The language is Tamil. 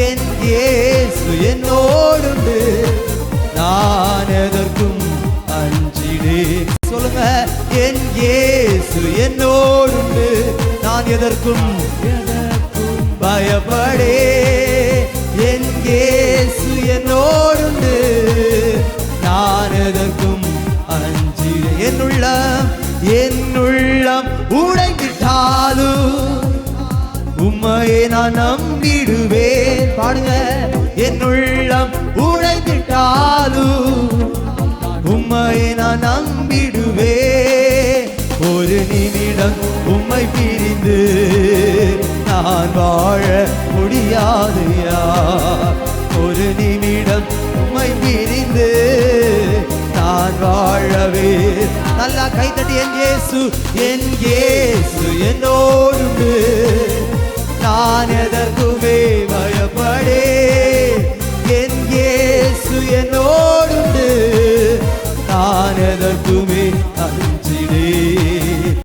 என் இயேசு என்னோடுண்டு, நான் எதற்கும் அஞ்சிடேன். சொல்லுங்க, என் இயேசு என்னோடுண்டு, நான் எதற்கும் பயப்படே. என் இயேசு என்னோடுண்டு, நான் எதற்கும் அஞ்சிடேன். என்னுள்ளம் உடைந்திட்டாலும் உம்மையே நான் நம்பிடுவேன். பாடுங்க, என்னுள்ளம் உடைந்திட்டாலும் உம்மையே நான் நம்பிடுவேன். ஒரு நிமிடம் உம்மை பிரிந்து நான் வாழ முடியாதையா. ஒரு நிமிடம் உம்மை பிரிந்து நான் வாழவே. நல்லா கைத்தட்டி, என் இயேசு என்னோடு, நான் எதற்குமே